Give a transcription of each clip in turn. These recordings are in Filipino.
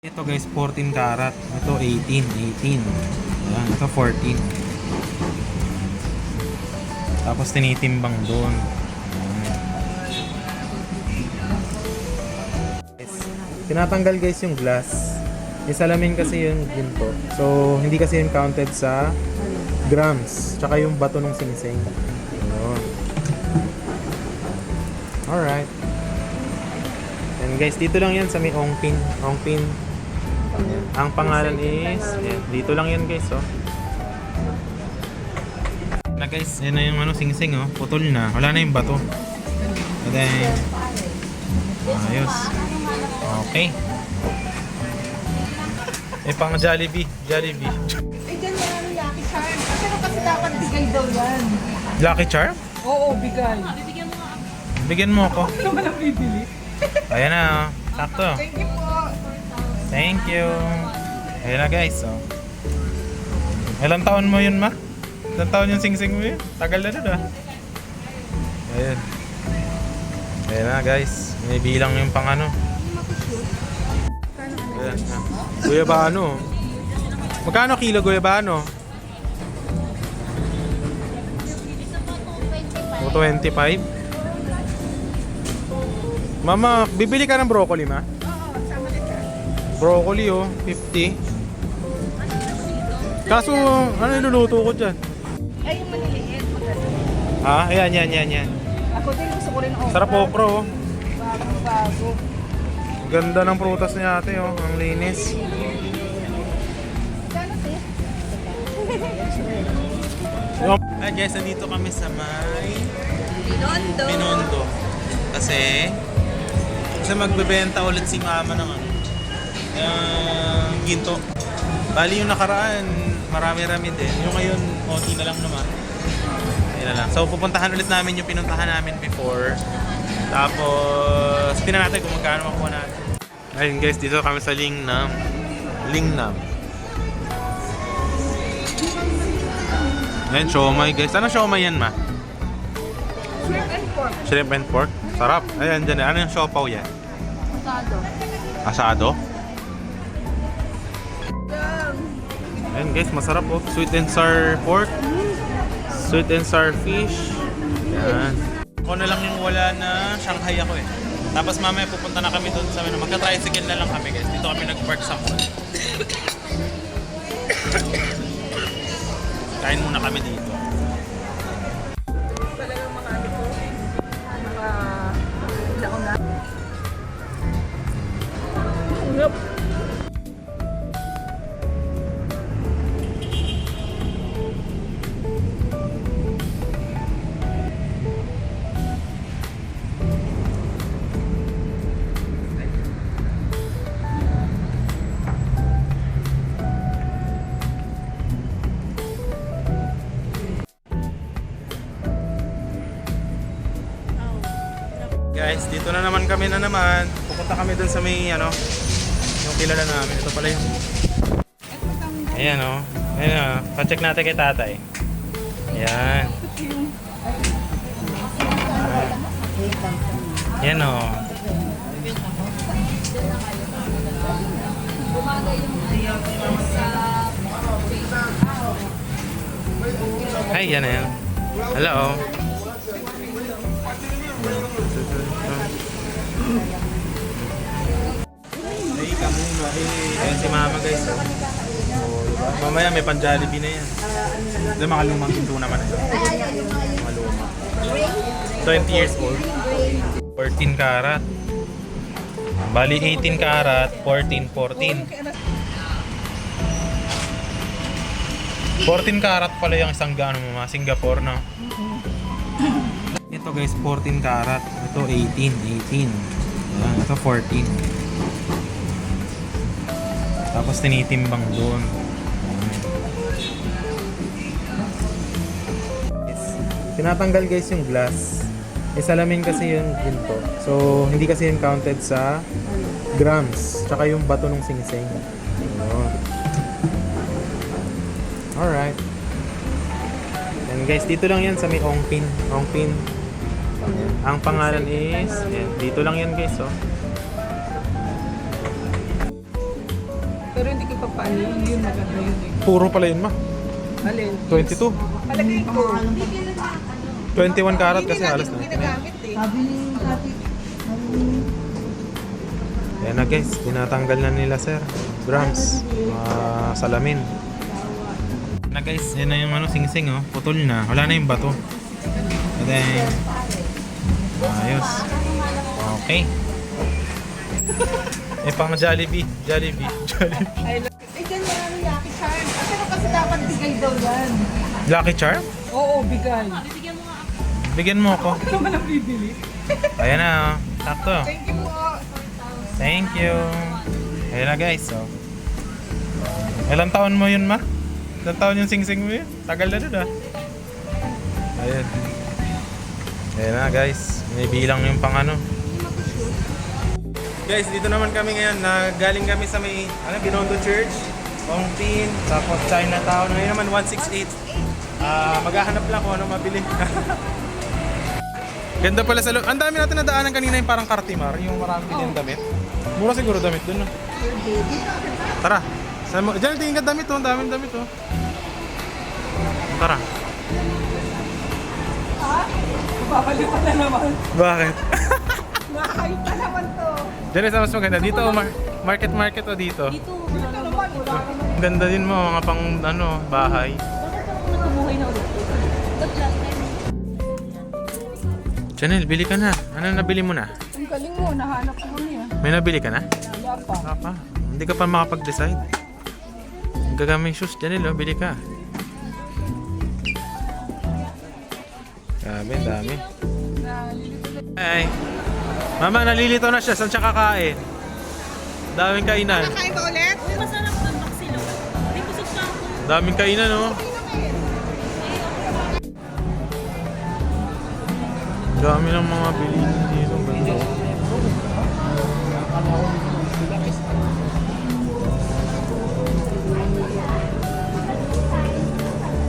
Ito guys, 14 karat. Ito 18. Ayan, ito 14. Tapos tinitimbang doon. Guys, tinatanggal guys yung glass. May salamin kasi yung ginto. So, hindi kasi yung counted sa grams. Tsaka yung bato ng sinising. Ayun. Alright. And guys, dito lang yan sa may Ongpin. Ongpin. Ayan. Ang pangalan is, ayan, dito lang yan guys, oh. Na guys, yan na yung ano, singsing, oh. Putol na. Wala na yung bato. And then, ayos. Okay. Eh, pang Jollibee. Jollibee. Eh, dyan na ano, Lucky Charm. Kasi dapat bigay daw yan. Lucky Charm? Oo, bigay. Bigyan mo ako. Ano naman ang bibili? Ayan na, oh. Sakto. Thank you po. Thank you. Ayan na guys, oh. Ilang taon mo yun, ma? Ilang taon yung singsing mo yun? Tagal na doon, ah. Ayan. Ayan na guys. May bilang yung pang ano. Ayan, ah. Guyabano. Magkano kilo guyabano? 25. Mama, bibili ka ng broccoli, ma? Oo, sama na siya. Broccoli, oh, 50. Kaso, ano iluluto ko dyan? Ay, yung maliliit. Maganda. Ah, yan. Ako din gusto ko rin okra. Sarap okra, oh. Bagong bago. Ganda ng prutas niya ate, oh. Ang linis. Gano'n, sis? Ay guys, nandito kami sa may Binondo. Binondo. Kasi magbebenta ulit si mama ng ano, ginto. Bali yung nakaraan, marami-rami din. Yung ngayon, konti na lang naman. Ayun na lang. So pupuntahan ulit namin yung pinuntahan namin before. Tapos, tingnan natin kung magkano makuha natin. Ayun guys, dito kami sa Lingnam. Ayun, siomay guys. Ano siomay yan, ma? Shrimp and pork. Shrimp and pork? Sarap. Ayan, dyan. Ano yung siopaw yan? Asado. Asado? Ayun guys, masarap, oh. Sweet and sour pork. Sweet and sour fish. Yan. Ako na lang yung wala na Shanghai ako eh. Tapos mamaya pupunta na kami doon sa ano. Magka-tricycle na lang kami guys. Dito kami nag-park sa mall. Kain muna kami dito. Talagang mga ano po. Ilaw na. Sarap. Guys, dito na naman kami Pupunta kami dun sa may ano, yung kilala namin. Ito pala yung ayan, oh. Ayan, oh. Pa-check natin kay tatay. Ayan. Ayan, oh. Ay, yan na yan. Hello. Ayan si mama guys, oh. Mamaya may pan Jollibee na yan. Ito mga lumang ginto naman na yan. Mga lumang 20 years old. 14 karat. Bali 18 karat, 14 karat pala yung isang gano mo, Singapore, no? Ito guys, 14 karat. Ito 18. Ayan, ito 14. Tapos tinitimbang doon. Tinatanggal guys yung glass. May salamin kasi yung ginto. So, hindi kasi yung counted sa grams. Tsaka yung bato ng singsing. Ayun. Alright. And guys, dito lang yan sa may Ongpin. Ang pangalan is, yan, dito lang yan guys, oh. Pero hindi ko papaano yun, maganda yun eh. Puro pala yun, ma. Alin? 22. Palagay ko. 21 karat kasi Hindi halos natin na. ginagamit eh. Ayan na guys, tinatanggal na nila sir. Grams, salamin. Na guys, yan na yung ano, sing-sing oh. Putol na, wala na yung bato. And then, ayos. Okay. Eh pang Jollibee. I love it. Eh, dyan marami Lucky Charm. Pero kasi dapat bigay daw yan. Lucky Charm? Oo, bigay. Bigyan mo ako. Ano naman ang bibili? Ayan na oh. Sakto. Thank you po. Thank you. Ayan na guys, so. Ilang taon mo yun, ma? Ilang taon yung sing-sing mo yun? Tagal na dun, ah. Ayan. Ayan na guys. May bilang yung pang ano. Guys, dito naman kami ngayon. Galing kami sa may Binondo Church, Ongpin, tapos Chinatown. Ngayon naman 168. Maghahanap lang kung ano mabili. Ganda pala sa loob. Ang dami natin nadaanan kanina yung parang Cartimar, yung marami din damit. Mura siguro damit dun, no? Tara. Diyan tingin ka damit, oh. Ang daming damit, oh. Tara. Babalik pa na naman. Bakit? Nakakayot na naman to. Diyan sa mas maganda. Dito, market o dito. Dito naman, wala naman. Ang ganda din mo, mga pang bahay. Natumuhay na ulit. Chanel, bili ka na. Ano nabili mo na? Ang galing mo, nahanap ko niya. May nabili ka na? Wala pa. Wala pa. Hindi ka pa makapag-decide. Ang gagaming shoes, Chanel, oh. Bili ka. Dami, dami. Ay. Mama, nalilito na siya. Saan siya kakain? Daming kainan. Kakain ba ulit? Uy, masarap doon, Maxilo. Hindi busog pa ako. Daming kainan, oh. Dami ng mga bilihin dito. Ganda.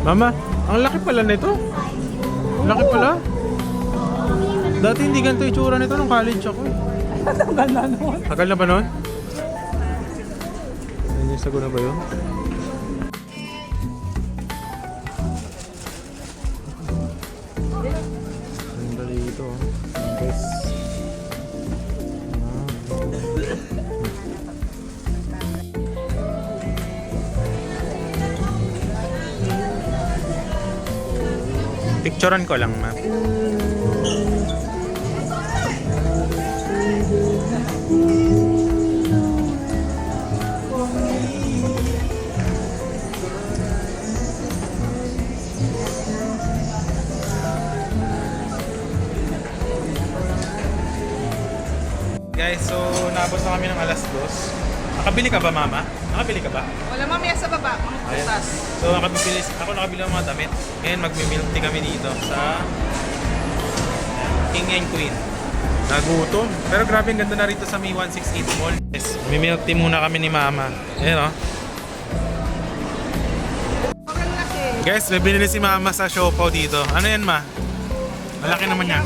Mama, ang laki pala nito. Ang laki pala. Dati hindi ganito itsura nito nung college ako. Tagal na naman. Tagal na ba nun? Ayun yung sago na ba yun? Ganda dito. Guys. Picturean ko lang, ma. Guys, so naabot na kami ng alas 2. Nakabili ka ba, mama? Nakabili ka ba? Wala mamaya sa baba, mga Ayan. putas. So ako nakabili ng mga damit. Ngayon magmi-milk tea kami dito sa King and Queen. Nagutom. Pero grabe ang ganda na rito sa May 168 Mall. Yes, may-milk tea muna kami ni mama. Ayan, oh. Ang laki. Guys, may binili si mama sa Siopaw dito. Ano yan, ma? Malaki naman yan.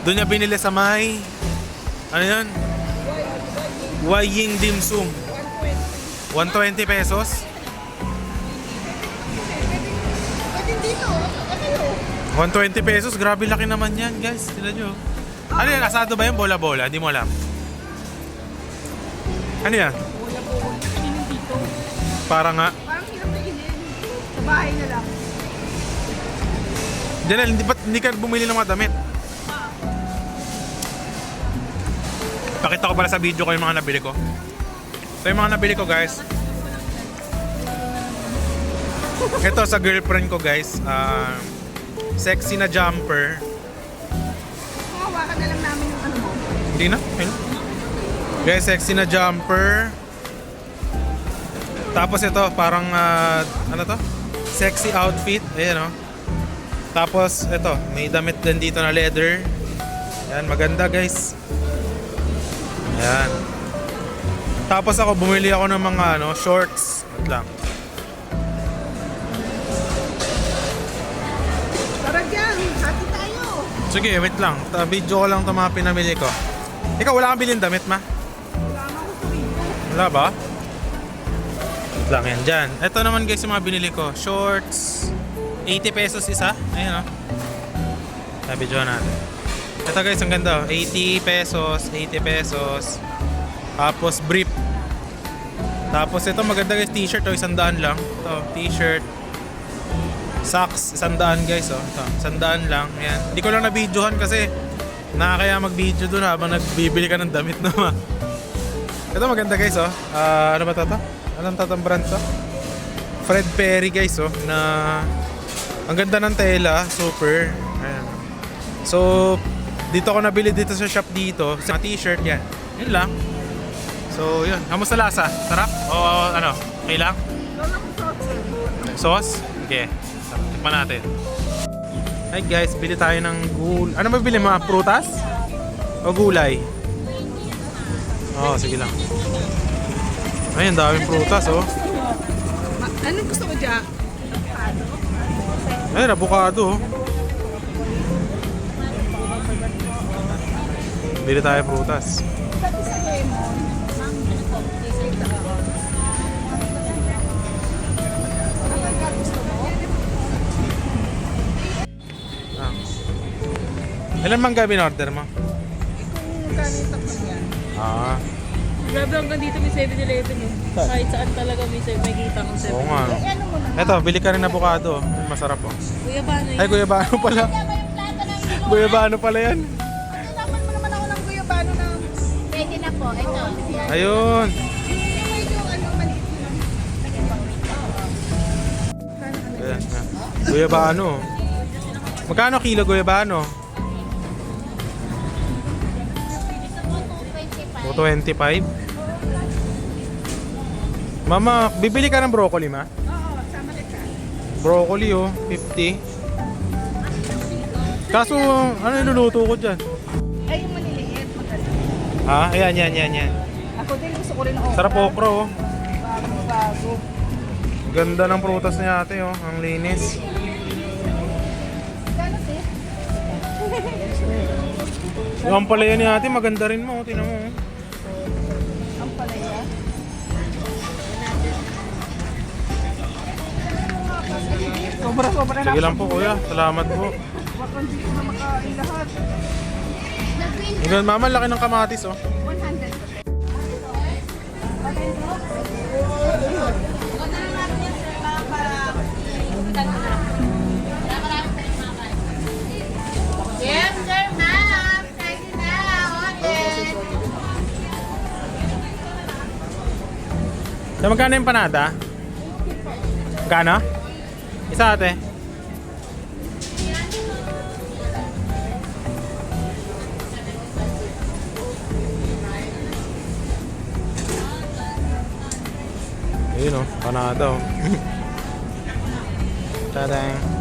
Doon niya binili sa may... Ano yan? Waying Dim Sum. 120 pesos. Pwede dito. Ano yun? 120 pesos. Grabe laki naman yan, guys. Tignan nyo. Ano yan? Asado ba yan? Bola-bola? Hindi mo alam. Ano yan? Wala po. Kainin dito. Para nga. Parang hirap na inin. Sa bahay na lang. Janelle, hindi ka bumili ng mga damit? Pakita ko pala sa video ko yung mga nabili ko. Ito yung mga nabili ko, guys. Ito sa girlfriend ko, guys. Sexy na jumper. Hawakan na lang namin yung ano mo. Hindi na? Ayun. Guys, sexy na jumper. Tapos ito, parang, ano to? Sexy outfit. Ayan, oh. Tapos, ito, may damit din dito na leather. Ayan, maganda, guys. Ayan. Tapos ako, bumili ako ng mga, shorts. Wait lang. Tara dyan. Hati tayo. Sige, wait lang. Video ko lang ito mga pinamili ko. Ikaw, wala kang bilhin damit, ma? Wala nga ako sa rito. Wala ba? lang yan dyan. Ito naman guys yung mga binili ko. Shorts. 80 pesos isa. Ayun o. Nabidyohan natin. Ito guys, ang ganda. 80 pesos. 80 pesos. Tapos brief. Tapos ito maganda guys, t-shirt o 100 lang. Ito, t-shirt. Socks, 100 guys oh. Ito, 100 lang. Ayan. Hindi ko lang na-videohan kasi nakakaya mag-video dun habang nagbibili ka ng damit naman. Ito maganda guys oh. Ano ba ito? Anong tatang brand to? Fred Perry guys oh. Na ang ganda ng tela, super. Ayan. So, dito ako nabili dito sa shop dito. Sa t-shirt yan. Yun lang. So, yun. Kamusta lasa? Sarap? O ano? Okay lang? Sauce? Okay. Tikman natin. Hi guys, bili tayo ng ano ba bili? Mga prutas? O gulay? Oo, sige lang. Ayun, daming prutas oh. Anong gusto mo dyan? Ayun, avocado oh. Bili tayo prutas. Ilan bang gabi order mo? Ah, Grabe hanggang dito may 7-Eleven eh. Kahit saan talaga may kita kong 7-Eleven. oo nga no. Eto, bili ka rin avocado. Masarap oh. Kuya ba na Ay, guyabano pala. Guyabano pala yan. Dapat mo naman ako ng guyabano na Pwede na po. Ito. Ayun. medyo maliit. Ayan, ah. Guyabano. Magkano kilo guyabano? 225. Mama, bibili ka ng broccoli ma? Oo, sama kita. Broccoli oh, 50. Kaso, ano niluluto ko dyan? Ay, yung maliliit. Maganda. Ha? Ayan. Ako din gusto ko rin okra. Sarap okra oh. Bago. Ganda ng prutas niya ate oh, ang linis. Gano'n sis? Yung ampalaya ni ate, maganda rin mo, tinan mo oh. Ang palaya. Sobra-sobra na. Sige lang po kuya, salamat po. Baka hindi ko na makain lahat. Hanggang mama, laki ng kamatis oh. 100. Yes, sir, ma'am. Ready na. Order. So, magkano yung panada? Magkano? Isa ate. Ayun oh, panada oh. Tadang.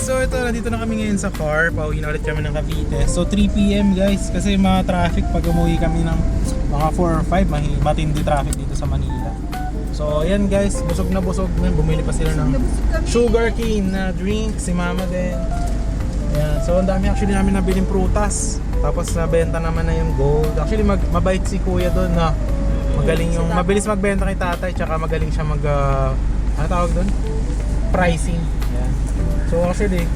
So ito, nandito na kami ngayon sa car. Pauwi na ulit kami ng Cavite. So 3 PM guys, kasi mga traffic pag umuwi kami ng mga 4 or 5, matindi traffic dito sa Manila. So ayan guys, busog na busog. Bumili pa sila ng sugar cane na drink, si mama din. Ayan. So ang dami actually namin nabiling prutas. Tapos nabenta naman na yung gold. Actually mabait si kuya doon na magaling yung, mabilis magbenta kay tatay. Tsaka magaling siya ano tawag doon? Pricing. Ayan. So actually,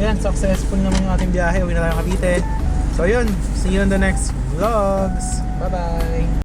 ayan, successful naman yung ating biyahe. Uwi na tayo Cavite. So yun, see you in the next vlogs. Bye bye!